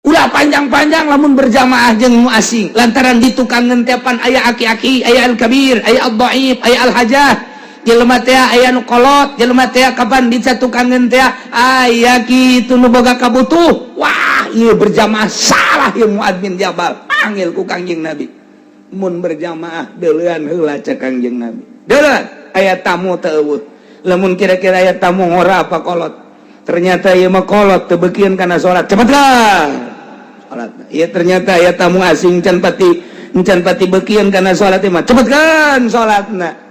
ulah panjang-panjang lamun berjamaah jeung nu asing lantaran ditukangeun tepan aya aki-aki, aya al-kabir, aya ad-dhaif, aya al-hajah. Jelema teh aya nu kolot, jelema teh kapan dicatukangeun teh aya kitu nu boga kabutuh. Wah, ieu berjamaah salah ieu muadzin Jabal. Panggil ku Kangjeng Nabi. Mun berjamaah deuleuan heula cek Kangjeng Nabi. Deuleuan aya tamu teu eueuh. Lamun kira-kira aya tamu ngora apa kolot. Ternyata ieu mah kolot teu beukieun kana salat. Cepetlah. Ya ternyata ya tamu asing can pati beukieun kana salat mah cepetkeun salatna.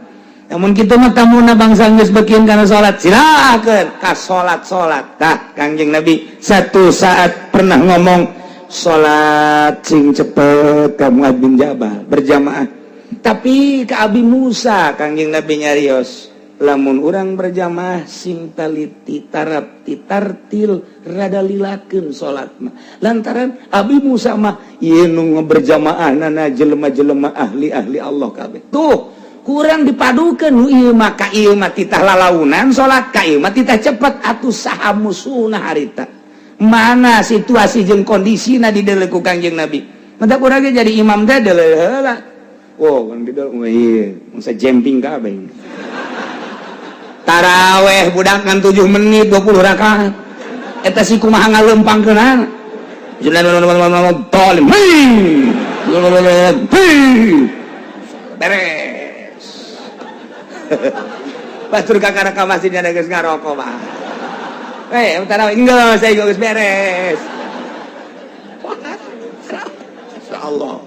Namun kitu mah tamuna bangsa geus beukieun kana salat silakeun ka salat. Tah Kangjeng Nabi satu saat pernah ngomong salat sing cepet ka Muad bin Jabal berjamaah. Tapi ka Abi Musa Kangjeng Nabi nyarios lamun urang berjamaah sing taliti tarapti tartil rada lilakeun salatna lantaran Abi Musa mah ieu nu berjamaahna jelema-jelema ahli-ahli Allah kabeh tuh kurang dipadukeun nu ieu mah ka ieu mah titah lalaunan salat ka ieu mah titah cepet atuh saha musuhna harita mana situasi jeung kondisina dideuleu ku Kangjeng Nabi mantap urang jadi imam teh deuleu heula oh kan dideuleu ieu mangsa jemping kabeh taraweh budak kan 7 menit 20 rakaat eta si kumaha ngaleumpangkeunana beres batur kakara ka masjidnya geus ngarokok mah taraweh geus saya geus beres insyaallah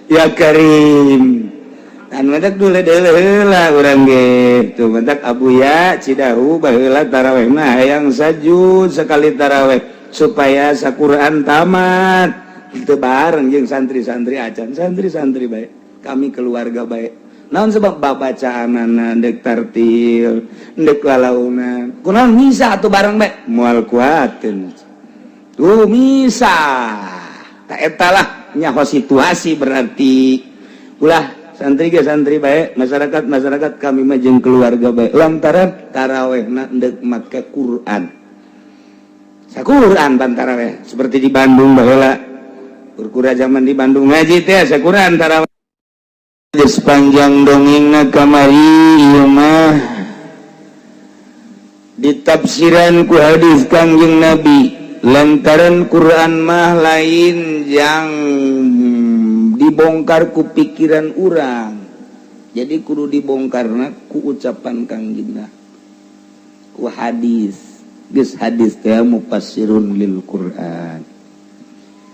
ya Karim dan mentak dulu heula urang ge tuh mentak abuya Cidahu baheula taraweh mah hayang sajud sekali taraweh supaya saquran tamat teu bareng jeung santri-santri acan santri bae kami keluarga bae naon sebab babacaanana deuk tartil deuk lalaunan kunaon misa atuh bareng bae moal kuateun tuh misa ta eta lah nyaho situasi berarti ulah santri baik masyarakat kami mah jeung keluarga baik lantaran tarawehna endek make Quran saquran pan taraweh seperti di Bandung baheula kurkura zaman di Bandung ngaji teh saquran taraweh sepanjang dongengna kamari ieu mah ditafsiran ku hadis Kangjeng Nabi lantaran Quran mah lain yang dibongkar ku pikiran urang jadi kudu dibongkarna ku ucapan Kangjengna ku hadis geus hadis teh mufassirun lil Quran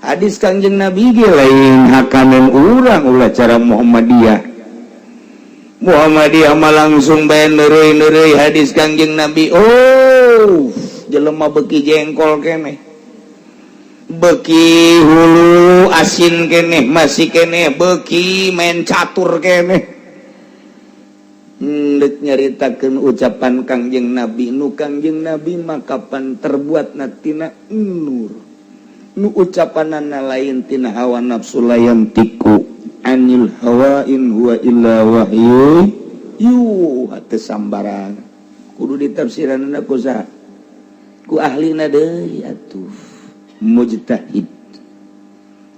hadis Kangjeng Nabi ge lain hakanan urang ulah cara Muhammadiyah mah langsung bae neureuy hadis Kangjeng Nabi oh jelema beuki jengkol keneh beki hulu asin keneh masih keneh beki main catur keneh dek nyaritakeun ucapan Kangjeng Nabi nu Kangjeng Nabi mah kapan terbuat natina nur nu ucapanana lain tina hawa nafsu layan tiku anil hawa in huwa illa wahyu yuha teu sambarang kudu ditafsiranna ku saha ku ahlina deui atuh mujtahid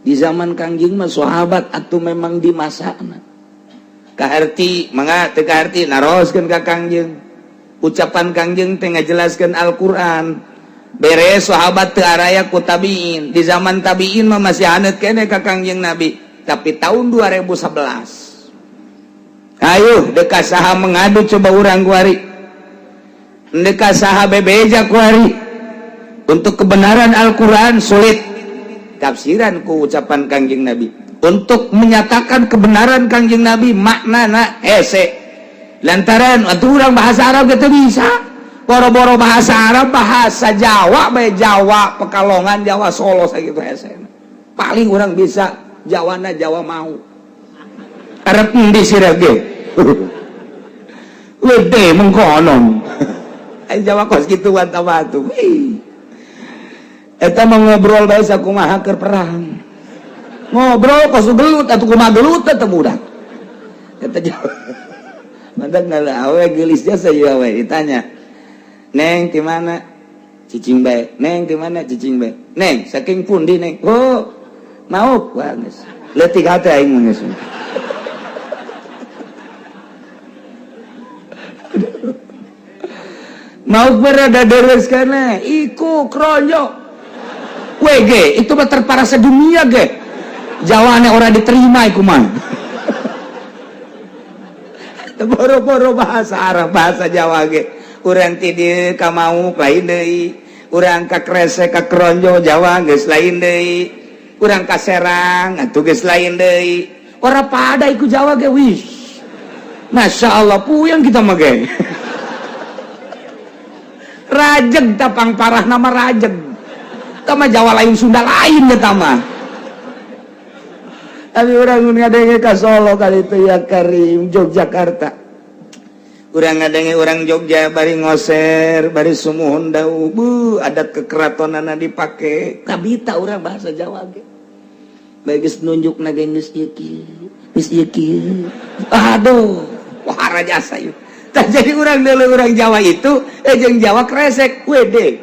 di zaman Kangjeng mah sahabat atuh memang di masana kaharti mangga teu kaharti naroskeun ka Kangjeng ucapan Kangjeng teh ngajelaskeun Al-Qur'an beres sahabat teu araya ku tabiin di zaman tabiin mah masih haneut keneh ka Kangjeng Nabi tapi tahun 2011 ayo deka saha mengadu coba urang kuari deka saha bebeja kuari untuk kebenaran Al-Quran sulit tafsiran ku ucapan Kangjeng Nabi untuk menyatakan kebenaran Kangjeng Nabi maknana hese lantaran atuh urang bahasa Arab gitu bisa boro-boro bahasa Arab bahasa Jawa bae Jawa Pekalongan Jawa Solo sakitu hese paling urang bisa Jawana Jawa mau arep endi sirah ge wede mengkonon Jawa kos kitu wanta batu eta mah ngobrol bae sakumaha keur perang ngobrol kos gelut atuh kumaha gelut teh budak eta Jawa mantan awe geulisnya saya we ditanya neng di mana cicing bae neng di mana cicing bae Neng saking pundi neng? Oh mau wah geus leutik hate aing geus. Mau berada deres kana iku kroyo WG itu mah terparah sedunia ge jawaannya orang diterima iku mah. Boro-boro bahasa Arab bahasa Jawa ge urang ti dieu ka mau lain deui urang ka kresek ka kronjo Jawa geus lain deui urang ka Serang atuh geus lain deui ora pada iku Jawa ge wis Masya Allah puyeng kita mah ge rajeg tapang parah nama rajeg tama Jawa lain Sunda lain ya tama tapi orang ngadenge ka Solo kali itu ya Karim Yogyakarta urang ngadenge orang Jogja bari ngoser bari sumuhun dau adat kekeratonana dipake kabita urang bahasa Jawa ge bagis nunjuk na geus ieu kieu aduh wahara jasa ieu tah jadi urang deuleu urang Jawa itu jeung Jawa kresek wede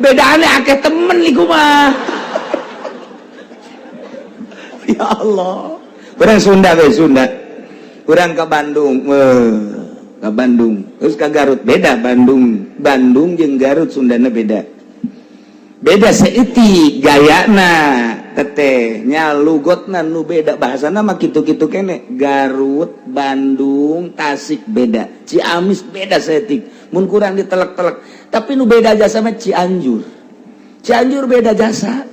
bedane akeh temen iku mah. Ya Allah urang Sunda we Sunda urang ke Bandung ke Bandung terus ke Garut beda Bandung jeung Garut Sundana beda seeutik gayana teteh nya lugotna nu beda bahasana mah kitu-kitu kene Garut Bandung Tasik beda Ciamis beda seeutik mun kurang ditelek-telek tapi nu beda jasa mah Cianjur beda jasa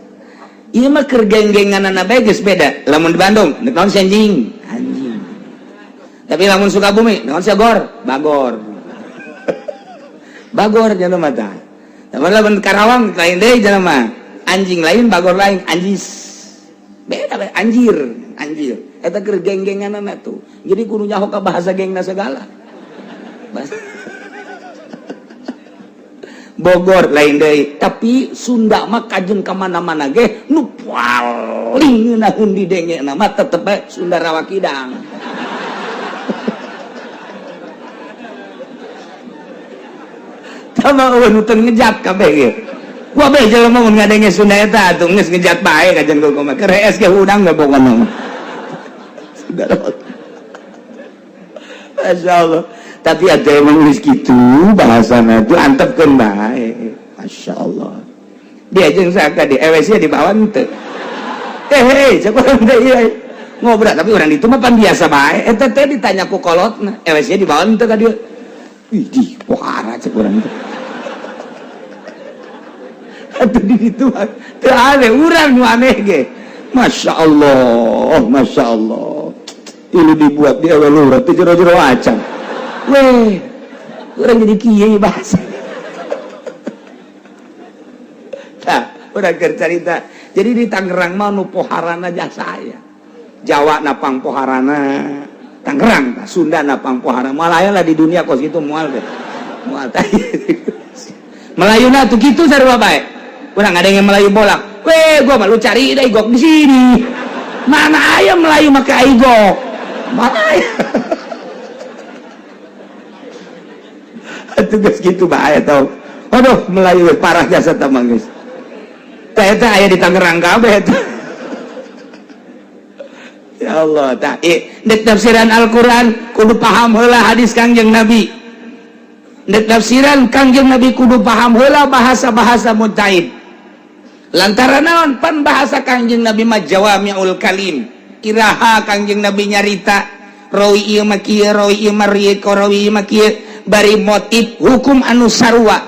ieu mah keur geng-genganana bae geus beda lamun di Bandung naon si anjing tapi lamun Sukabumi naon si bagor jelema tah tapi lamun Karawang lain deui jelema anjing lain bagor lain anjis beda bae anjir eta keur geng-genganana tuh jadi kudu nyaho ka bahasa gengna segala Bogor lain deui tapi Sunda mah kajen ka mana-mana ge nu paling ngeunaheun di dengena mah tetep bae Sunda Rawa Kidang. Tama eueun teu ngejat kabeh ge. Gua bae jelema mun ngadenge Sunda eta atuh geus ngejat bae kajen gua mah keur rees ge udang ge pokona mah. Sunda Rawa. Masyaallah. Tapi ada yang menulis gitu bahasanya itu antepkeun bae Masya Allah dia jeung saka di EWC di bawah teu cek urang teh ieu ngobrol tapi urang ditu mah pan biasa bae eta teh ditanya ku kolotna EWC di bawah teu ka dieu ih pohara cek urang teh atuh di ditu teu aneh urang nu aneh ge Masya Allah ini dibuat di awal lurah teh jero-jero acan weh, orang jadi kiai bahasa. Nah, orang cerita. Jadi di Tangerang mah nu poharana jasa saya. Jawa napang poharana, Tangerang, Sunda napang poharana. Malaya lah di dunia kos itu mual deh. Mual tadi. Melayuna tuh gitu sarua bae. Urang ada yang Melayu bolak. Weh, gua malu cari deh igok di sini. Mana ayam Melayu make igok? Malaya. Tugas gitu bahaya tau aduh Melayu parah jasa tamang guys eta aya di Tangerang kabeh eta ya Allah tah dek tafsiran Al-Qur'an kudu paham heula hadis Kangjeng Nabi dek tafsiran Kangjeng Nabi kudu paham heula bahasa-bahasa mujtahid lantaran naon pan bahasa Kangjeng Nabi mah jawamiul kalim kiraha Kangjeng Nabi nyarita rawi ieu mah kieu rawi ieu mah rawi ieu mah kieu bari motif hukum anu sarua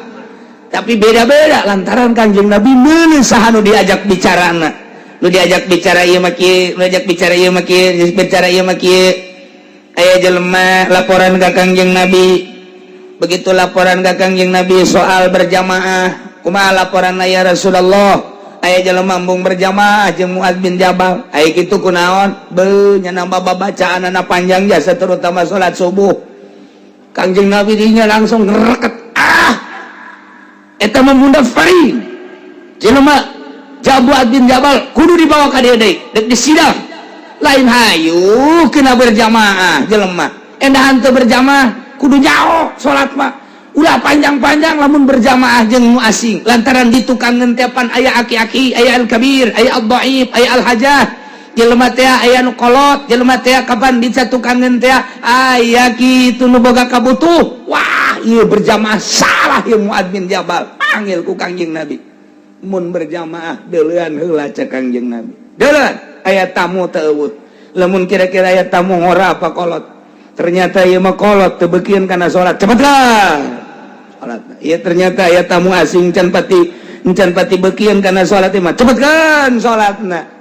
tapi beda-beda lantaran Kangjeng Nabi meuneu saha nu diajak bicarana nu diajak bicara ieu mah kieu nu diajak bicara ieu mah kieu bicara ieu mah kieu aya jelema laporan ka Kangjeng Nabi begitu laporan ka Kangjeng Nabi soal berjamaah kumaha laporanna ya Rasulullah aya jelema embung berjamaah jeung Muaz bin Jabal aya kitu kunaon beuh nya nambah bacaanana panjang jasa terutama salat subuh Kangjeng Nabi dinya langsung ngereket eta memunda faring jelema Muaz bin Jabal kudu dibawa ka dieu deui dek disidang lain hayu kena berjamaah jelema endahan teu berjamaah kudu jauh salat mah ulah panjang-panjang lamun berjamaah jeung nu asing lantaran ditukang ngentepan aya aki-aki aya al-kabir aya ad-dhaif aya al-hajah jelema teh aya nu kolot jelema teh kapan dicatukan teh aya kitu nu boga kabutuh wah ieu berjamaah salah ieu Muad bin Jabal panggil ku Kangjeng Nabi mun berjamaah deuleuan heula cek Kangjeng Nabi deuleuan aya tamu teu eueuh lamun kira-kira aya tamu ngora apa kolot ternyata ieu mah kolot teu beukieun kana salat cepetlah salat ieu ternyata aya tamu asing can pati beukieun kana salat mah cepetkeun salatna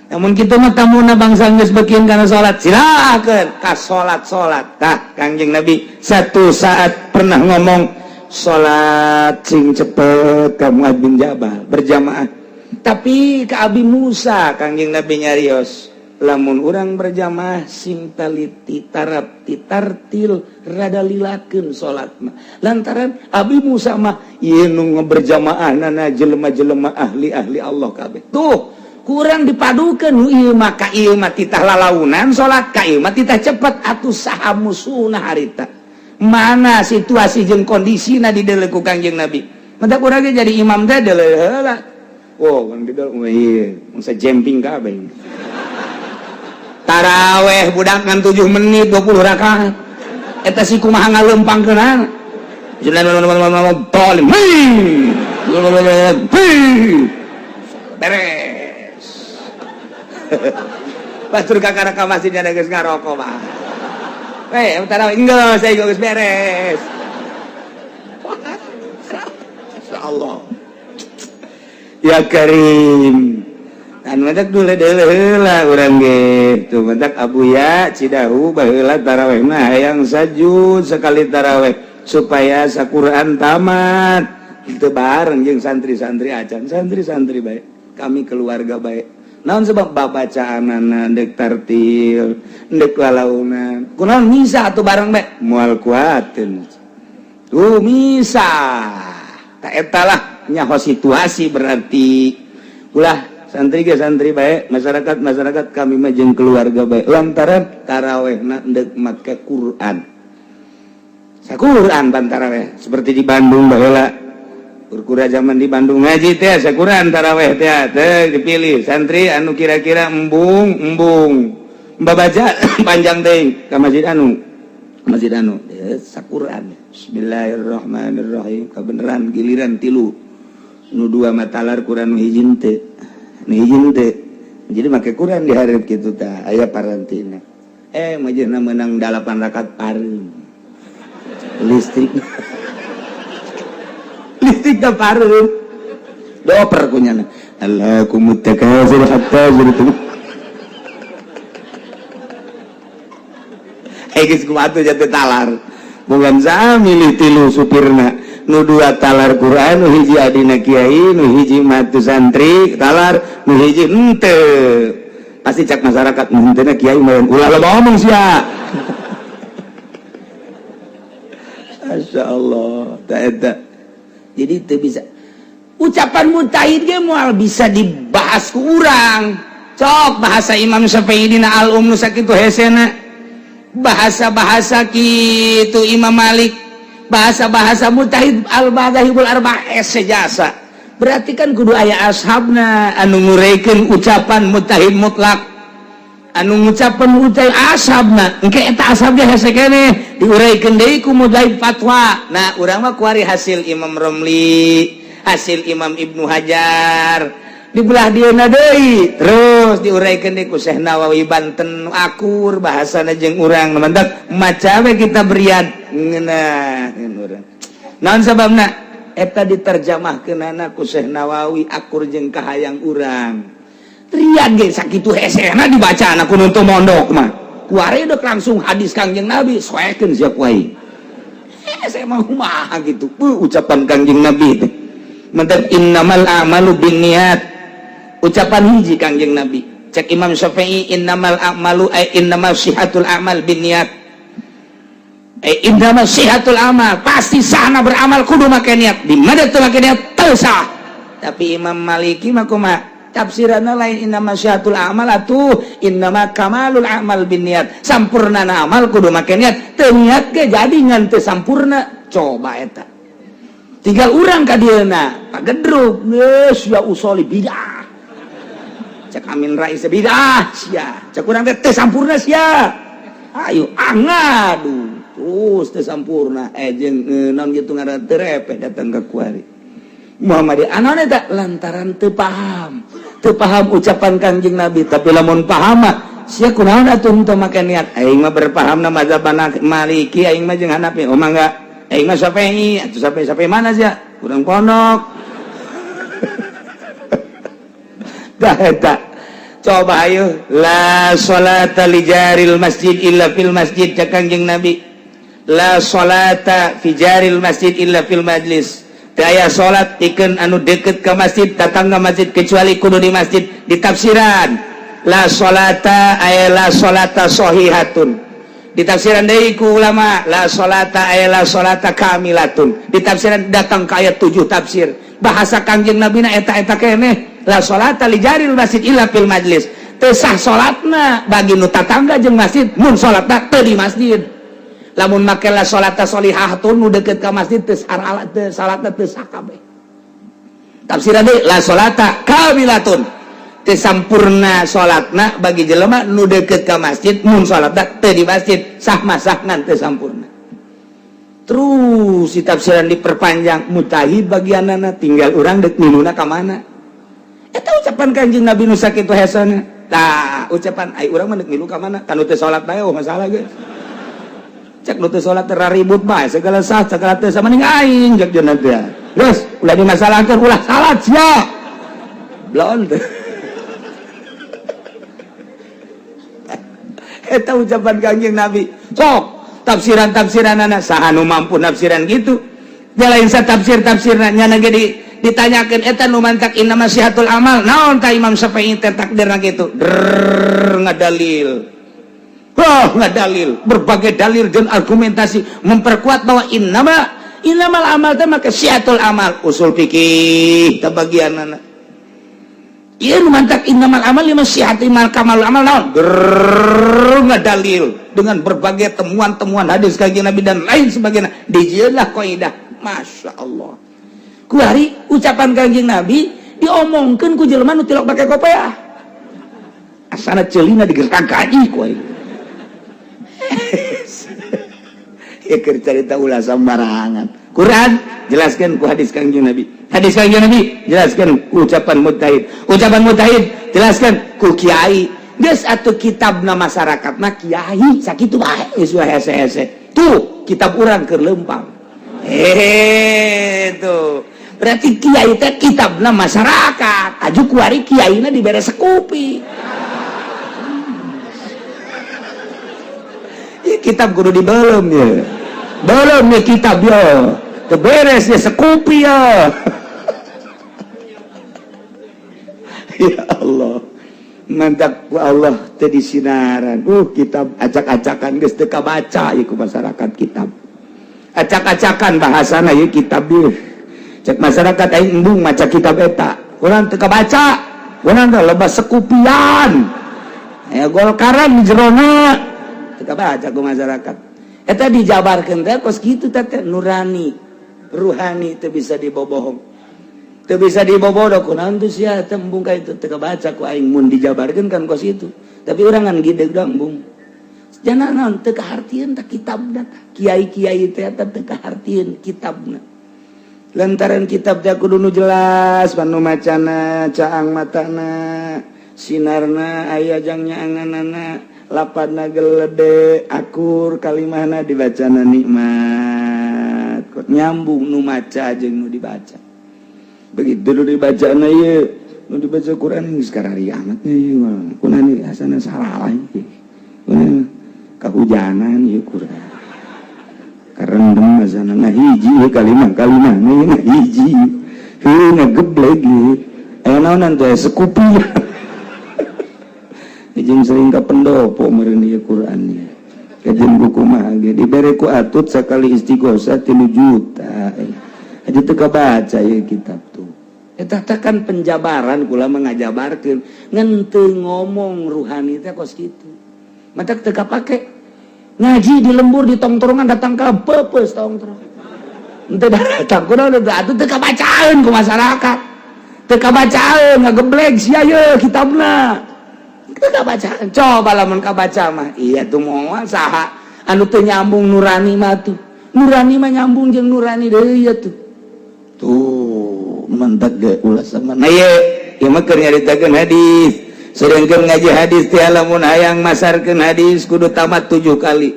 namun kitu mah tamuna bangsa geus beukieun kana salat silakeun ka salat tah Kangjeng Nabi satu saat pernah ngomong salat sing cepet ka Muad bin Jabal berjamaah tapi ka Abi Musa Kangjeng Nabi nyarios lamun urang berjamaah sing taliti tarapti tartil rada lilakeun salatna lantaran Abi Musa mah ieu nu berjamaahna jelema-jelema ahli Allah kabeh tuh kurang dipadukeun ieu mah ka ieu mah titah lalaunan salat ka ieu mah titah cepet atuh saha musuhna harita mana situasi jeung kondisina di deuleu ku Kangjeng Nabi mantap urang ge jadi imam teh deuleu heula oh kan di deuleu ieu mangsa jemping kabeh taraweh budak ngan 7 menit 20 rakaat eta si kumaha ngaleumpangkeunana tolim beres pastur kakara ka masjidnya geus ngarokok mah taraweh enggak saya geus beres insyaallah ya Karim an madak dulu heula urang ge tuh madak Abuya Cidahu baheula taraweh mah hayang sajud sekali taraweh supaya saquran tamat itu bareng jeung santri-santri acan santri-santri bae kami keluarga bae naon sebab babacaanana deuk tartil deuk lalaunan kunaon misa atuh bareng bae moal kuateun tuh misa ta eta lah nyaho situasi berarti ulah santri ge santri bae masyarakat kami mah jeung keluarga bae lantaran tarawehna deuk make Quran saquran pan taraweh seperti di Bandung baheula kurkura zaman di Bandung ngaji teh saquran taraweh teh dipilih santri anu kira-kira embung babaca panjang teh ka masjid anu saquran bismillahirrahmanirrahim kabeneran giliran 3 nu 2 matalar Quran nu hiji teh jadi make Quran di hareup kitu tah aya parantina majehna meunang 8 rakaat pareum listrik pareum dioper kunyana Allahukumut takazur hatta zurtum geus kumaha jatuh talar bukan samilih 3 supirna nu 2 talar Quran nu hiji adina kiai nu hiji matu santri talar nu hiji henteu pasti cak masyarakat nu henteuna kiai meureun ulah loba ngomong sia masyaallah ta eta jadi teu bisa ucapan mujtahid ge moal bisa dibahas ku urang cok bahasa Imam Syafi'i dina al-um nu sakitu hesena bahasa-bahasa kitu Imam Malik bahasa-bahasa mujtahid al-madzhabul arba'ah sejasa berarti kan kudu aya ashabna anu ngurekeun ucapan mujtahid mutlak anu ngucapan mujtahid ashabna engke eta ashabna hese keneh diuraykeun deui ku mujtahid fatwa nah urang mah kuari hasil Imam Romli hasil Imam Ibnu Hajar dibelah dieuna deui terus diuraykeun deui ku Syekh Nawawi Banten akur bahasana jeung urang mandak maca we kita berian ngeunaheun urang naon sababna eta diterjemahkeunana ku Syekh Nawawi akur jeung kahayang urang rian ge sakitu hesena dibacana ku nu teu mondok mah kuari deuk langsung hadis Kangjeng Nabi soekeun sia kuai saya mah kumaha gitu ucapan Kangjeng Nabi teh mantap innamal a'malu binniyat ucapan hiji Kangjeng Nabi cek Imam Syafi'i innamal a'malu innamal syihatul a'mal binniyat innamal syihatul amal pasti sahna beramal kudu make niat di mana teu make niat teu sah tapi Imam Maliki mah kumaha tafsiranna lain innama syiatul amal atuh innama kamalul amal binniat sampurnana amal kudu make niat teu niat ge jadi ngan teu sampurna coba eta tinggal urang ka dieuna pagedruk geus ya usoli bidah cek Amin Rais bidah sia cek urang teh sampurna sia ayo angadu terus teu sampurna jeung naon kitu ngaran teu repeh datang ka kuari Muhammadiyah anu eta lantaran teu paham ucapan Kangjeng Nabi tapi lamun paham mah sia kunaon atuh teu make niat aing mah berpahamna mazhab Maliki aing mah jeung Hanafi oh mangga aing mah Syafi'i atuh Syafi'i mana sia kurang pondok dah eta coba ayo la sholata li jaril masjid illa fil masjid cak Kangjeng Nabi la sholata fi jaril masjid illa fil majlis daya salat pikeun anu deket ka masjid tatangga masjid kecuali kudu di masjid di tafsiran la sholata ay la sholata sahihatun di tafsiran deui ku ulama la sholata ay la sholata kamilatun di tafsiran datang ka ayat 7 tafsir bahasa Kangjeng Nabi na eta keneh la sholata li jaril masjid illa fil majlis teu sah salatna bagi nu tatangga jeung masjid mun salatna teu di masjid lamun make la sholata sholihatun nu deukeut ka masjid teu salatna teu sah kabeh tafsiran deui la sholata kamilatun teu sampurna salatna bagi jelema nu deukeut ka masjid mun salatna teu di masjid sah mah sah ngan teu sampurna terus si tafsiran diperpanjang mujtahid bagianana tinggal urang deuk miluna ka mana eta ucapan Kanjeng Nabi nu sakitu hesana tah ucapan ai urang mah deuk milu ka mana kanu teu salat bae masalah geus cek nu teu salat teu ribut bae segala sah segala teu samaning aing cek jeung teh terus ulah dimasalahkeun ulah salat sia blon teh eta ucapan Kanjeng Nabi sok tafsiran-tafsiranana saha nu mampu nafsiran gitu jalain sa tafsir-tafsirna nya ge ditanyakeun eta nu mantak innama syihatul amal naon ka Imam Syafi'i teh takdirna kitu ngadalil ngadalil berbagai dalil dan argumentasi memperkuat bahwa innamal amal teh make syihatul amal usul fikih teh bagianana ieu nu mantak innamal amal lima syihatul amal kamalul amal naon ngadalil dengan berbagai temuan-temuan hadis Kanjeng Nabi dan lain sebagainya dijieunlah kaidah Masya Allah kuari ucapan Kanjeng Nabi diomongkeun ku jelema nu tilok bake kopiah asana ceulina digertak kaji ku aing ya keur carita ulah sambarangan Quran jelaskeun ku hadis Kanjeng Nabi jelaskeun ku ucapan mujtahid jelaskeun ku kiai geus atuh kitabna masyarakat mah kiai sakitu bae geus hese-hese tuh kitab urang keur leumpang tuh berarti kiai teh kitabna masyarakat aju kuari kiaina dibere sekupi ya kitab kudu dibelem ya belum ya kitab ya terberes ya sekupi ya ya Allah mantap ku Allah teh disinaran kitab acak-acakan geus teu kabaca ieu ku masyarakat kitab acak-acakan bahasana ieu kitab ieu cek masyarakat aing embung maca kitab eta urang teu kabaca urang teh loba sekupian aya golkaran di jerona teu kabaca ku masyarakat eta dijabarkeun teh kos kitu teh nurani ruhani teu bisa dibobohong teu bisa dibobodoh kunaon tuh sia tembung ka itu teu kabaca ku aing mun dijabarkeun kan kos itu tapi urang ngan gideg dong bung jangan naon teu kahartieun ta kitabna kiai-kiai teh teu kahartieun kitabna lantaran kitab teh kudu nu jelas panu macana caang matana sinarna aya jangnya anganana lapadna gelede akur kalimahna dibacana nikmat kok nyambung nu maca jeung nu dibaca begitu nu dibaca na ieu nu dibaca Quran geus karari amat ieu kunaon asana salah ieu kunaon kahujanan ieu Quran karendem asana ngahiji ieu kalimah ngahiji heuh ngageblek ieu aya naonan teh sekupi jeung sering ka pendopo meureun ieu Quran ieu kajian buku mah ge dibere ku atut sakali istighosah 3 juta aja teu kabaca ieu kitab tuh eta teh kan penjabaran kula mengajabarkeun ngan teu ngomong ruhani teh kos kitu mata teu kapake ngaji di lembur di tongtrongan datang ka peupeus tongtrong henteu datang kunaon atuh teu kabacaan ku masyarakat teu kabacaan ngageblek sia ye kitabna teu kabacaan coba lamun kabaca mah iya tuh moal saha anu teu nyambung nurani mah tuh nurani mah nyambung jeung nurani deui ya tuh mantap ge ulah sama nah ye ieu mah keur nyaritakeun hadis sarengkeun ngaji hadis teh lamun hayang masarkeun hadis kudu tamat 7 kali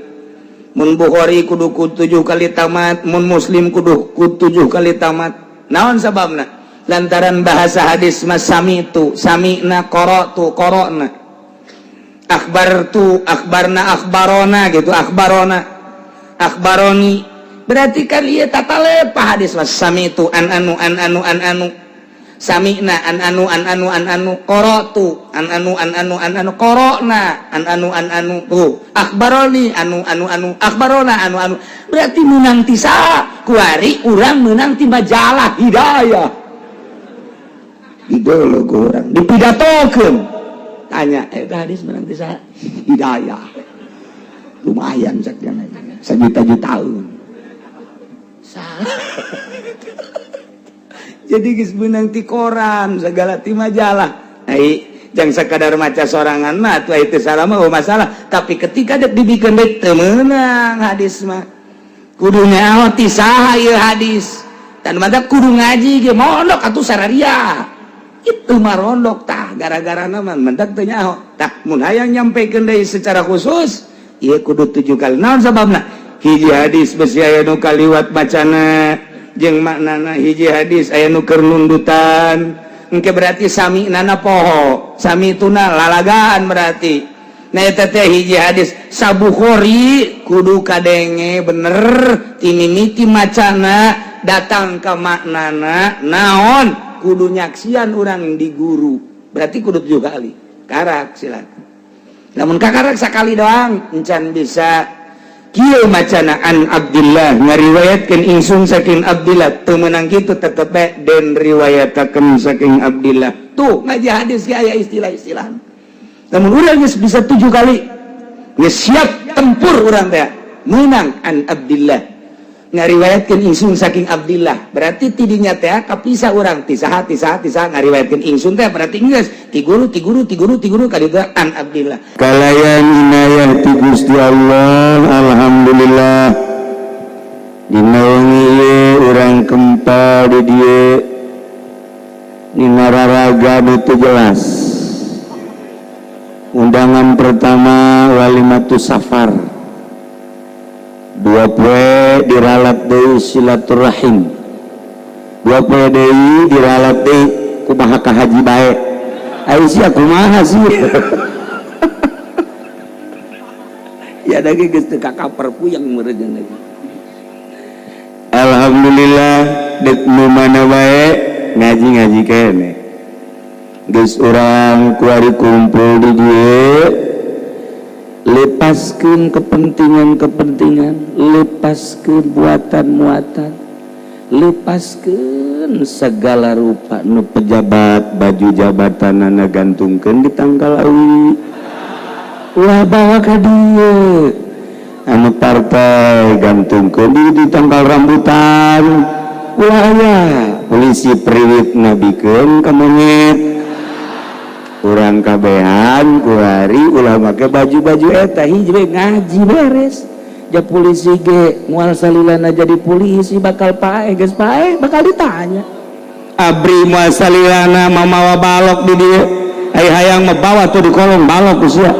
mun Bukhari kudu 7 kali tamat mun Muslim kudu 7 kali tamat naon sababna lantaran bahasa hadis mah samitu sami'na qara'tu qara'na akhbartu akhbarna akhbarona gitu akhbarona akhbaroni berarti kan ieu tatalepah hadis was samitu an anu sami'na an anu qara'tu an anu qara'na an anu tuh akhbaroni anu akhbarona anu berarti meunang ti saha kuari urang meunang ti majalah hidayah idolo urang dipidatokeun tanya hadis meunang ti saha hidayah lumayan sakjana sajuta-jutaan jadi geus meunang ti koran segala ti majalah ai jang sakadar maca sorangan mah atuh teh salah mah masalah tapi ketika dek dibikeun deuk teu meunang hadis mah kudu nyaho ti saha ieu hadis dan mantap kudu ngaji ge mondok atuh sararia itu mah rondok tah gara-gara nama mantap teu nyaho tah mun hayang nyampekeun deui secara khusus ieu kudu 7 kali naon sababna hiji hadis besi aya nu kaliwat macana jeung maknana hiji hadis aya nu keur nundutan engke berarti sami nana poho sami tuna lalagaan berarti nah eta teh hiji hadis sabukhori kudu kadenge bener timimiti macana datang ka maknana naon kudu nyaksian urang di guru berarti kudu 7 kali karak silakan namun kakarak sakali doang encan bisa kieu macana an Abdillah ngariwayatkeun ingsun saking Abdillah teu meunang kitu tetep den riwayatakeun saking Abdillah tuh ngaji hadis ge aya istilah-istilah namun urang geus bisa 7 kali geus siap tempur urang teh meunang an Abdillah ngariwayatkeun ingsun saking Abdillah berarti tidinya teh kapisah urang ti saha ngariwayatkeun ingsun teh berarti geus ti guru kaditu an Abdillah kalayan inayah ti Gusti Allah alhamdulillah dina wengi ieu urang kempa di dieu dina raraga nu jelas undangan pertama walimatus safar 2 poe diralat deui silaturahim 2 poe deui diralat deui kumaha ka haji bae ai sia kumaha sih ya da ge geus teu kakaper puyeng meureun lagi alhamdulillah dek nu mana bae ngaji kene geus urang kuari kumpul di dieu lepaskeun kepentingan lepaskeun muatan lepaskeun segala rupa nu pejabat baju jabatanana gantungkeun di tanggal awi ulah bawa ka dieu anu partai gantungkeun di tanggal rambutan ulah aya polisi priwit nabikeun ka monyet urang kabehan kuari ulah make baju-baju eta hiji ngaji beres ja polisi ge moal salilana jadi polisi bakal pae geus pae bakal ditanya abri moal salilana mamawa balok di dieu ai hayang membawa tuh di kolong balok usia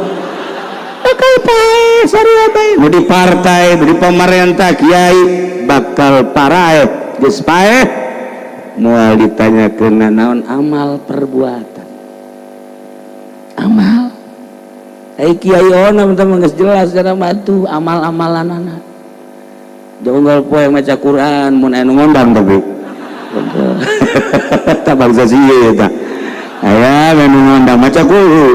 bakal pae saria bae nu di partai di pemerintah kiai bakal parae geus pae moal ditanyakeun naon amal perbuatan amal ai kiai ona teman geus jelas cara batu amal-amalanana jonggal poe maca Quran mun anu ngondang tapi ta bangsa sieun eta aya anu ngondang maca kuhu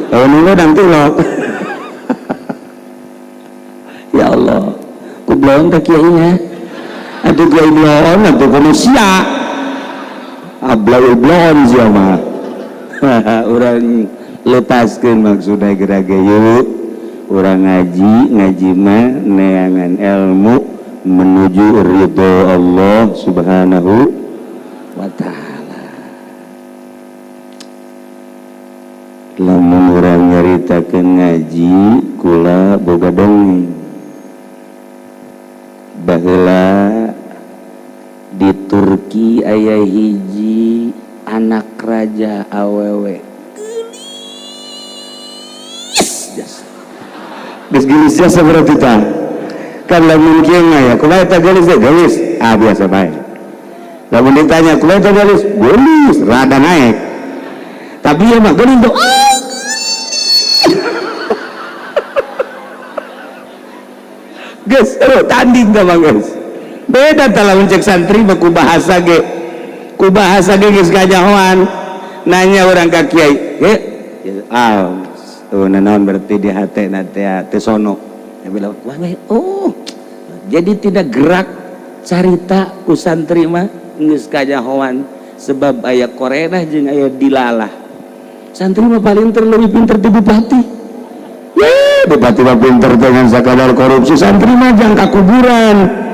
anu ngondang tilok ya Allah ku belum ka kiai nya atuh kiai belum atuh kono sia ablaul blon siapa orang lepaskan maksudnya geraga yuk orang ngaji mah neangan ilmu menuju ridho Allah subhanahu wa ta'ala. Lamun orang nyaritakeun ngaji kula boga dongeng baheula di Turki aya hiji anak raja awewe geus gelis jasa berarti tah kan lamun kieu ya kumaha eta gelis biasa bae lamun ditanya kumaha eta gelis rada naik tapi ya mah geuning tuh geus tanding tah mah geus beda tah lamun cek santri mah ku bahasa ge geus kajahoan nanya orang ka kiai naon berarti di hati nanti teu sono ya bilang jadi tidak gerak carita ku santri mah geus kajahoan sebab aya korenah jeung aya dilalah santri mah paling terlebih pinter ti bupati bupati mah pinter dengan sakadar korupsi santri mah jang ka kuburan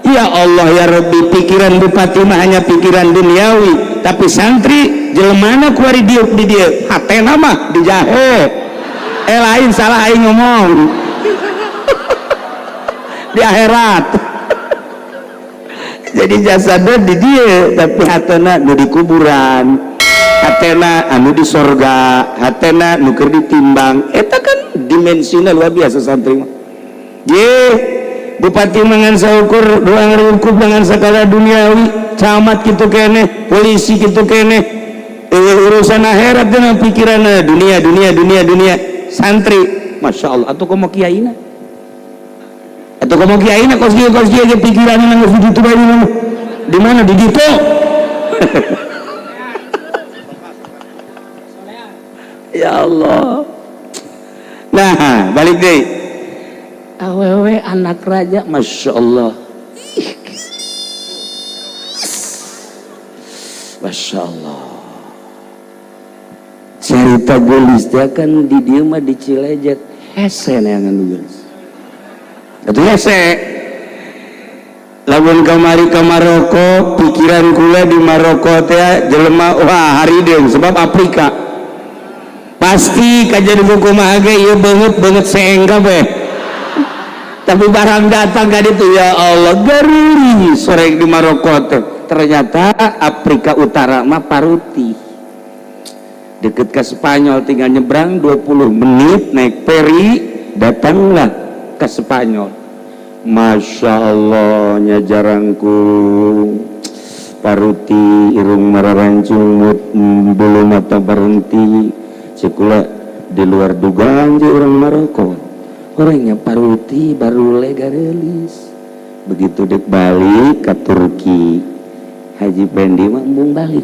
ya Allah ya Rabbi pikiran bupati mah hanya pikiran duniawi tapi santri jelmana kuari diuk di dia hatena mah dijahe lain salah aing ngomong di akhirat jadi jasadnya di dia tapi hatena nu di kuburan hatena anu di sorga hatena nu keur ditimbang eta kan dimensinya luar biasa santri mah bupati mangan saukur doang rukup dengan segala duniawi camat gitu kene polisi gitu kene urusan akhirat dengan pikiran dunia santri masya Allah atau komo kiaina kos dia pikiran nang gitu bae di mana di ditu ya Allah nah balik deh awewe anak raja masya Allah masya Allah cerita gelis dia kan di dia mah di Cilejet hese neangan gelis itu hese lamun kamari ke Maroko pikiran kula di Maroko teh jelema wah hari deung sebab Afrika pasti kajian buku mah ge ieu beungeut seengga beh tapi barang datang kan itu ya Allah gari sore di Maroko ternyata Afrika Utara mah paruti deket ke Spanyol tinggal nyebrang 20 menit naik feri datanglah ke Spanyol masya Allah nya jarangku paruti irung mararanjung bulu mata berhenti cikula di luar dugaan je orang Maroko orangnya paruti baru legarelis begitu dek balik ke Turki Haji Pendi mambung balik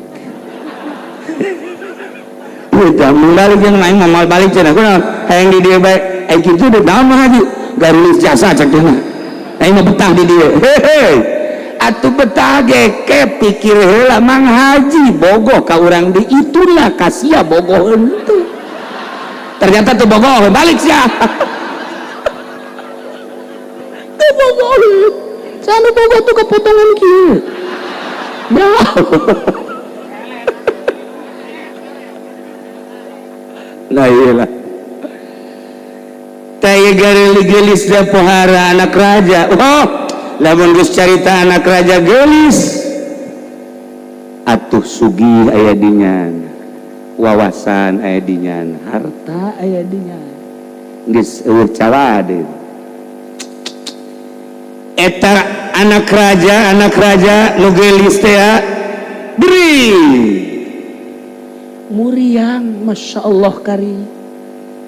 udah balik yang lain mamal balik cina aku yang di dia baik gitu dek dalam haji garulis jasa cek dia mah betah di dia hehe atuh betah ke pikir heula mang haji bogoh ka urang di itulah kasia bogoh henteu ternyata tuh bogoh balik sia sana boga tuh kepotongan kieu nah iyalah taya gelis da pohara anak raja lamun geus carita anak raja gelis atuh sugih aya dinyan wawasan aya dinyan harta aya dinyan geus eueuh calade eta anak raja nu gelis teh beri muriang masya Allah kari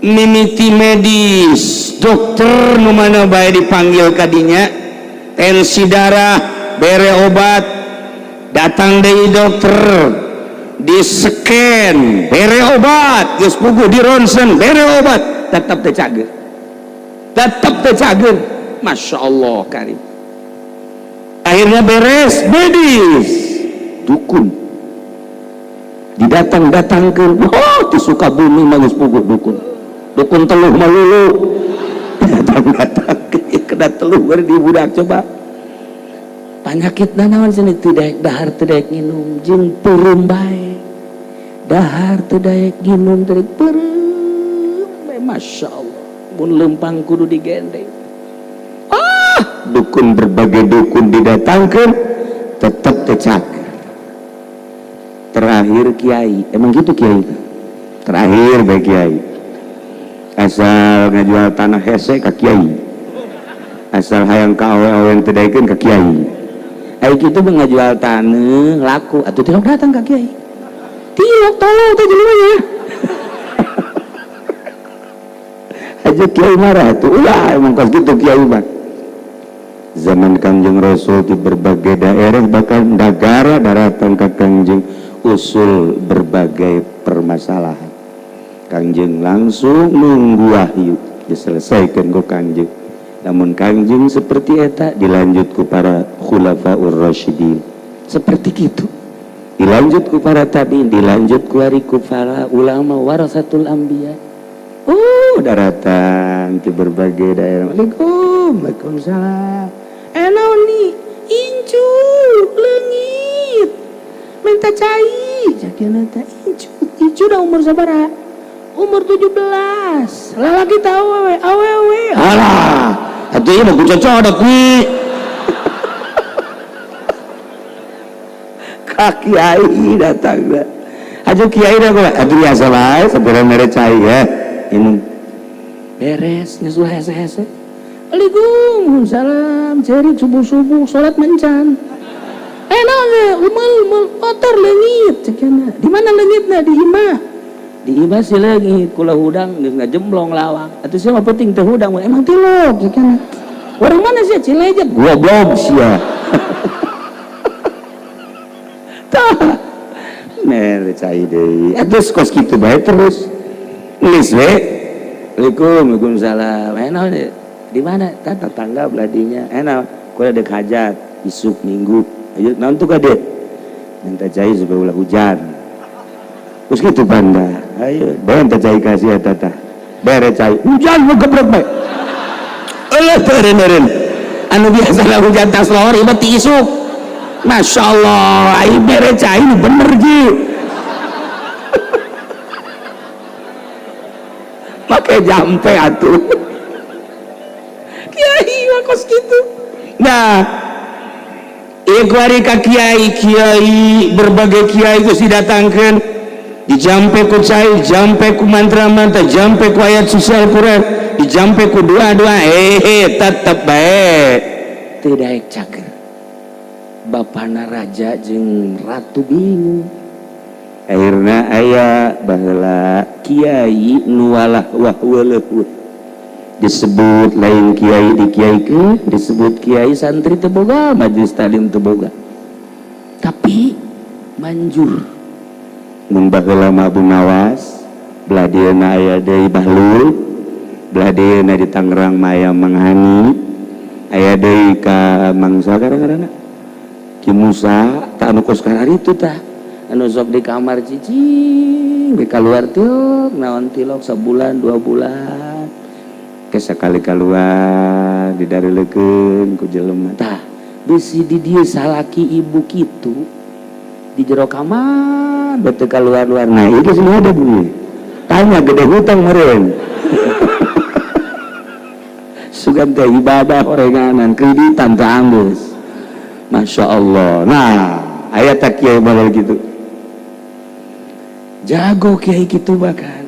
mimiti medis dokter nu mana bae dipanggil kadinya tensi darah bere obat datang deui dokter di scan bere obat geus puguh di ronsen bere obat tetep teu cager masya Allah karim akhirnya beres medis dukun didatang-datangkeun di Sukabumi magus puguh dukun teluh malulu datang-datang kena teluh bari di budak coba panyakitna naon cenah teu daek dahar teu daek nginum jeung peureum bae dahar teu daek nginum teu daek peureum bae masyaallah mun leumpang kudu digendeng dukun berbagai dukun didatangkeun tetep teu cager terakhir kiai emang gitu kiai terakhir bae kiai asal ngajual tanah hese ka kiai asal hayang ka awe-awe teu daekeun ka kiai ai kitu mah ngajual tanah laku atuh tilok datang ka kiai tilok tolong teh jelema nya aja kiai marah tuh ulah emang kos gitu kiai mah zaman Kangjeng Rasul di berbagai daerah bahkan negara daratan ke Kangjeng usul berbagai permasalahan Kangjeng langsung nunggu wahyu diselesaikan ku Kangjeng namun Kangjeng seperti eta dilanjut ku para khulafaur rasyidin seperti gitu dilanjut ku para tabi'in dilanjut ku para ulama warasatul anbiya daratan di berbagai daerah Waalaikumsalam naon nih incu leungit minta cai jakina teh incu dah umur sabaraha umur 17 lalaki teh awewe alah atuh ieu mah kucocodok nih ka kiai datang da aja kiai dah gua atuh biasa bae sabaraha mere cai ya ini beres nyusul hese-hese Waalaikumsalam ceri subuh-subuh salat mencan naon umul kotor leungit cenah di mana leungitna di imah si leungit kula hudang geus ngajemblong lawang atuh sia mah penting teh hudang emang tilok cenah urang mana sia Cilejet goblok sia tah mere cai deui atuh kos kitu bae terus geus we Waalaikumsalam naon di mana tetangga beladinya enak kuda dek hajat isuk minggu ayo naon tuh kade minta cai supaya ulah hujan terus gitu banda ayo bae minta cai kasih eta tah bere cai hujan mah gebrek bae eueuh teureun anu biasa hujan tas lor ieu mah ti isuk masyaallah ai bere cai nu bener ge pakai jampe atuh kiai wakos gitu nah ikhwari ka kiai berbagai kiai geus didatangkeun dijampe ku cai jampe ku mantra-mantra jampe ku ayat suci Al-Qur'an dijampe ku doa-doa tetep bae teu daek cager bapana raja jeung ratu bingung akhirna aya baheula kiai nu walah wahwaleuh disebut lain kiai dikiaikeun disebut kiai santri teu boga majelis taklim teu boga tapi manjur mun baheula mah Abu Nawas belah dieuna aya deui Bahlul belah dieuna di Tangerang mah aya Mang Hani aya deui ka Mang Sagarana Ki Musa tah anu kos karari itu tah anu sok di kamar cicing di kaluar tilok naon tilok sabulan 2 bulan sekali keluar didareulekeun ku jelema tah bisi di dieu salaki ibu kitu di jero kamar beuteung keluar-luar nah ieu geus ada bunyi tanya gede hutang meureun sugan teh ibadah orenganan kreditan teh anggeus masyaallah nah aya tah kiai model kitu jago kiai kitu bahkan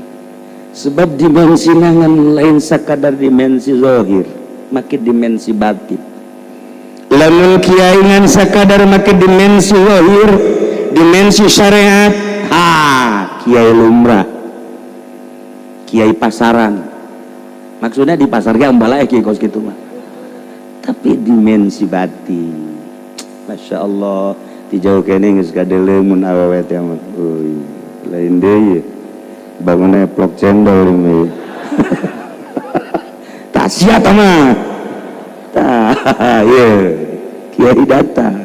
sebab dimensi nangan lain sakadar dimensi zahir makin dimensi batin lamun kiai ngan sakadar makin dimensi zahir dimensi syariat kiai lumrah kiai pasaran maksudnya di pasar ge ambala kiai kos kitu mah tapi dimensi batin Masya Allah dijauh kene geus kadeuleuh mun awewe teh mah lain deui bangunnya plok cendol ini tak siap mah tak ya kiai datang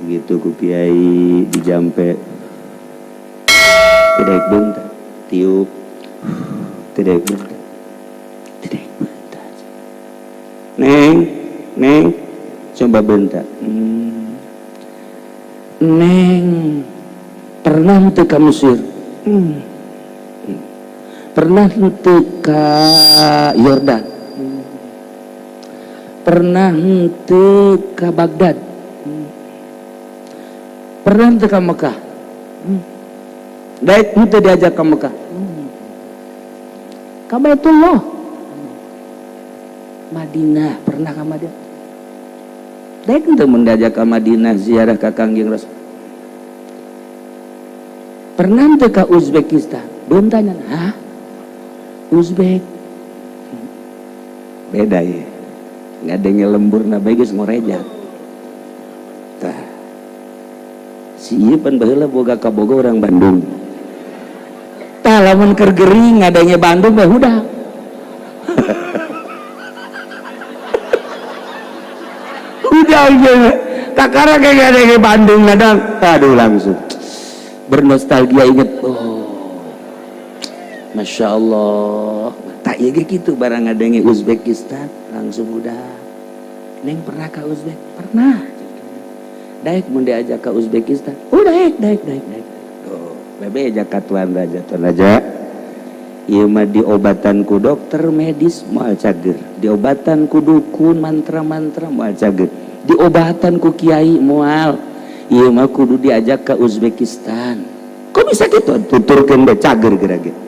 begitu ku kiai dijampe tidak bentar tiup tidak bentar neng coba bentar neng pernah teu ka Mesir pernah teu ka Yordan pernah teu ka Baghdad pernah teu ka Mekah daek teu diajak ka Mekah ka Baitullah Madinah pernah ka Madinah daek teu mun diajak ka Madinah ziarah ka Kangjeng Rasul pernah teu ka Uzbekistan belum tanya hah Uzbek beda ya nggak ada yang lembur na bagus ngorejat tah si iya pan baheula boga ka Bogor orang Bandung tah lamun keur gering ngadanya Bandung mah udah udah aja kakara kayak ada Bandung nadang aduh langsung bernostalgia inget oh Masya Allah tak ya gitu barang adanya Uzbekistan langsung udah neng pernah ke Uzbek pernah daek mun diajak ke Uzbekistan daek oh bebe ajak ka tuan raja ieu mah diobatan ku dokter medis moal cager diobatan ku dukun mantra-mantra moal cager diobatan ku kiai moal ieu mah kudu diajak ke Uzbekistan kok bisa gitu tuturkeun be cager geura-geura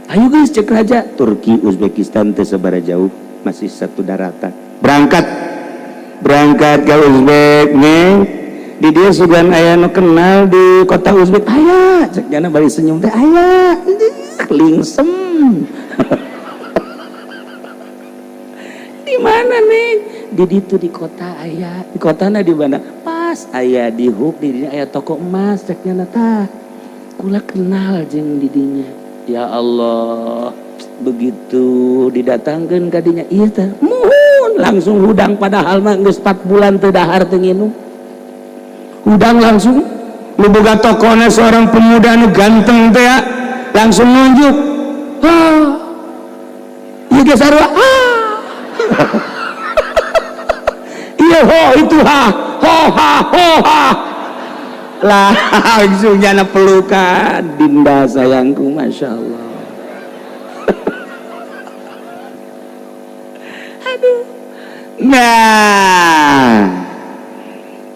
ayo guys cek raja Turki Uzbekistan teu sabaraha jauh masih satu daratan berangkat ke Uzbek nih di dia sugan aya nu kenal di kota Uzbek aya cek jana bari senyum teh aya lingsem di mana nih di ditu di kota aya di kotana di mana pas aya di hub di dinya aya toko emas cek jana tah kula kenal jeung di dinya ya Allah begitu didatangkan kadinya iya teh muhun langsung hudang padahal mah geus 4 bulan teu dahar teu nginum hudang langsung nu boga tokona seorang pemuda nu ganteng teh langsung nunjuk ieu ge sarua iya ho itu ho ha lah langsung jana pelukan Dinda sayangku Masya Allah aduh nah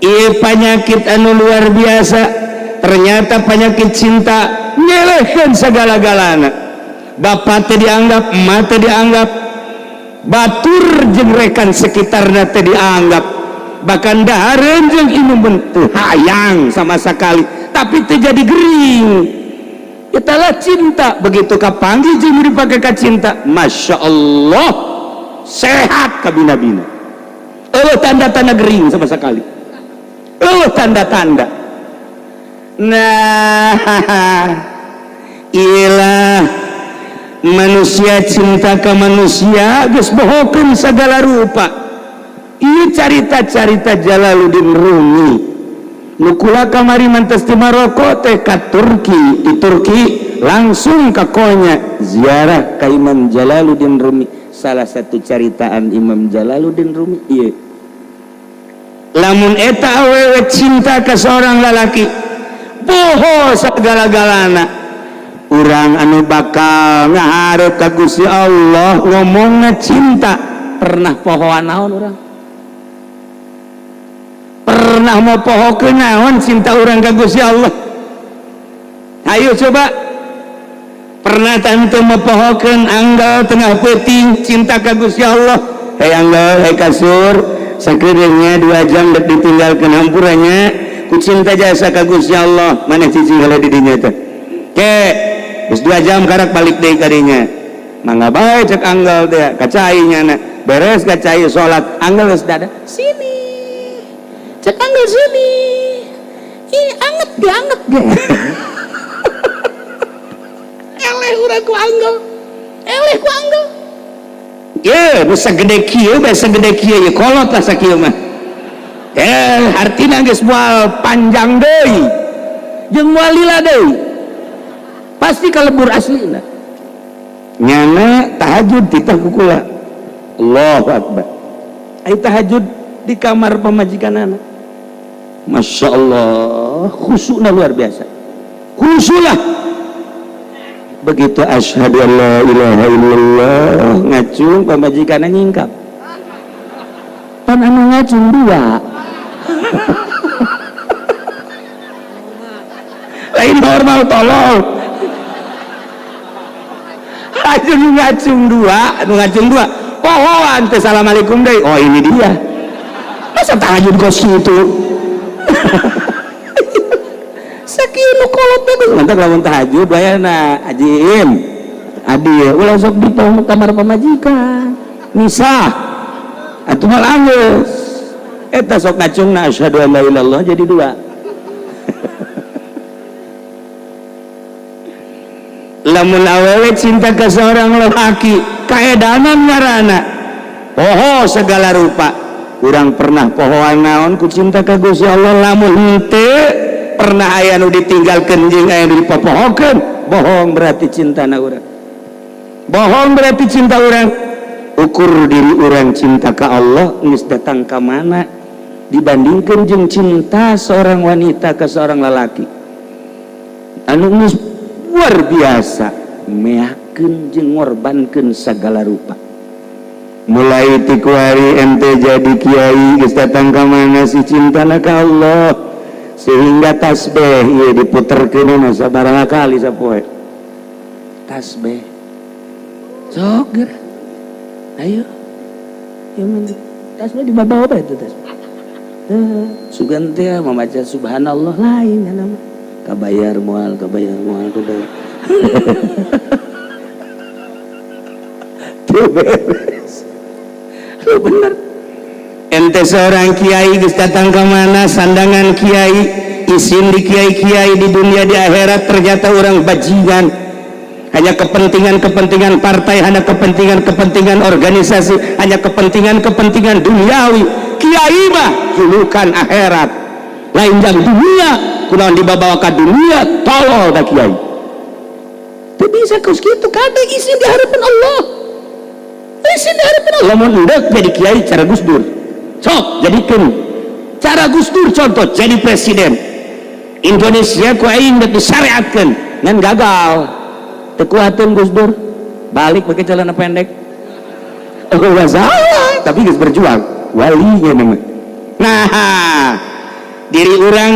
ieu penyakit anu luar biasa ternyata penyakit cinta nyelehkeun sagala-galana bapak teh dianggap emak teh dianggap batur jeung rekan sekitarna teh dianggap bahkan dahareun jeung inum teu hayang sama sekali tapi teu jadi gering itulah cinta begitu kapanggih jeung dipake ka cinta Masya Allah sehat kabina-bina tanda-tanda gering sama sekali tanda-tanda nah iyalah manusia cinta ke manusia geus bohokeun segala rupa ieu carita-carita Jalaluddin Rumi nukula kamari mantes di Maroko teh ka Turki di Turki langsung ka konya ziarah ka Imam Jalaluddin Rumi salah satu caritaan Imam Jalaluddin Rumi ieu lamun eta awewe cinta ke seorang lalaki poho sagala-galana urang anu bakal ngaharep ka Gusti Allah ngomongna cinta pernah pohoan naon urang pernah mau pohokeun naon cinta urang ka Gusti Allah ayo coba pernah tante mau pohokeun anggal tengah peuting cinta ka Gusti Allah hei anggal hei kasur sakeureungnya 2 jam dek ditinggalkeun hampurannya ku cinta jasa ka Gusti Allah maneh cicing heula di dinya teh ke geus 2 jam karak balik deui ka dinya mangga bae cek anggal teh kacai nyana beres kacai salat anggal geus dada sini cek anggal sini ih anget ge eleh urang ku anggal ye bisa gede kieu ye kolot lah sakieu mah artina geus moal panjang deui jeung moal lila deui pasti kalebur aslina nyana tahajud titah kukula Allahu Akbar ai tahajud di kamar pamajikanana Masya Allah khusyukna luar biasa khusyuklah begitu asyhadu an la ilaha illallah ngacung pamajikanana nyingkap pan anu ngacung dua lain normal tolong ngacung dua pohoan teh assalamualaikum deh oh ini dia masa tahajud kos itu sakieu nu kolot bagus mantap lamun tahajud bayana ajim adi ulah sok di kamar pamajikan misah atuh mal anggeus eta sok ngacungna asyhadu an la ilaha illallah jadi dua lamun awewe cinta ke seorang lelaki kaedanan ngaranna poho segala rupa urang pernah pohoan naon ku cinta ka Gusti Allah lamun henteu pernah aya nu ditinggalkeun jeung aya nu dipopohokeun bohong berarti cintana urang bohong berarti cinta urang ukur diri urang cinta ka Allah geus datang ka mana dibandingkeun jeung cinta seorang wanita ke seorang lelaki anu geus luar biasa meyakeun jeung ngorbankeun segala rupa mulai ti kuari ente jadi kiai geus datang ka mana si cintana ka Allah sehingga tasbih ieu diputerkeun sabaraha kali sapoe tasbih sok geura ayo tasbih di bawah apa itu tasbih sugan teh membaca subhanallah lain ya nama kabayar moal kabayar tuh beres bener ente seorang kiai geus datang ke mana sandangan kiai isin di kiai-kiai di dunia di akhirat ternyata orang bajingan hanya kepentingan partai hanya kepentingan organisasi hanya kepentingan duniawi kiai mah julukan akhirat lain jang dunia kunaon dibawa ke dunia tolol da kiai teu bisa geus kitu kada isin di harapan Allah isin di harapan Allah mun endek jadi kiai cara Gus Dur sok jadikeun cara Gus Dur contoh jadi presiden Indonesia ku aing geus disyariatkeun ngan gagal teu kuateun Gus Dur balik pakai celana pendek oh masalah tapi geus berjuang walinya nama nah diri orang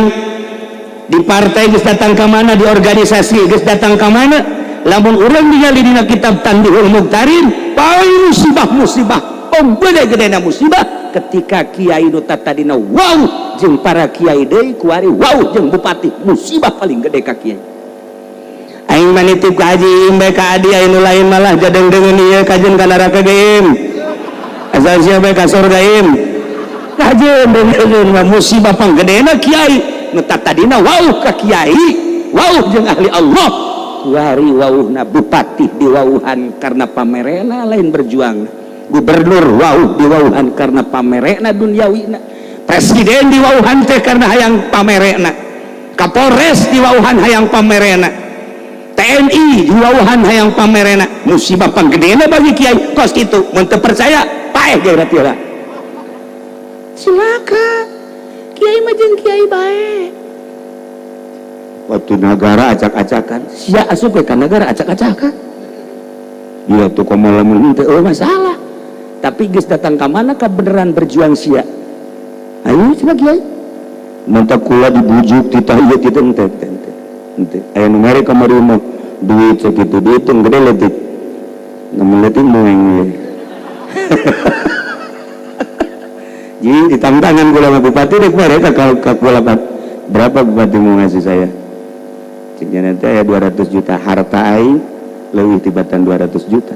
di partai geus datang ke mana di organisasi geus datang ke mana lamun urang ningali dina kitab Tandihul Muqtarin paling musibah gede-gedena musibah ketika kiai nu tadina wow jeung para kiai deui kuari wow jeung bupati musibah paling gede ka kiai aing mah nitip ka haji imbe ka adi anu lain malah jadeng-dengeun ieu kajen ka neraka geum asal sia bae ka surga im kajen dengeun mah musibah panggedena kiai nu tadina wow ka kiai wow jeung ahli Allah kuari wauhna bupati diwauhan karena pamerena lain berjuang gubernur wauh diwauhan karena pamerena duniawina presiden diwauhan teh karena hayang pamerena kapolres diwauhan hayang pamerena TNI diwauhan hayang pamerena musibah panggedena bagi kiai kos kitu mun teu percaya paeh ge berarti lah silakan kiai mah jeung kiai bae waktu negara acak-acakan sia asup ke negara acak-acakan iya tuh komo lamun teu masalah tapi geus datang ka mana ka beneran berjuang sia ayo cenah kiai manta kula dibujuk titah ieu kitu ente aya nu mere kamari mah duit sakitu dihitung gede leutik namun leutik moeng ieu jadi ditantangkan kula sama bupati rek mere ka kula berapa bupati mau ngasih saya ciknya nanti ya 200 juta harta aing leuwih tibatan 200 juta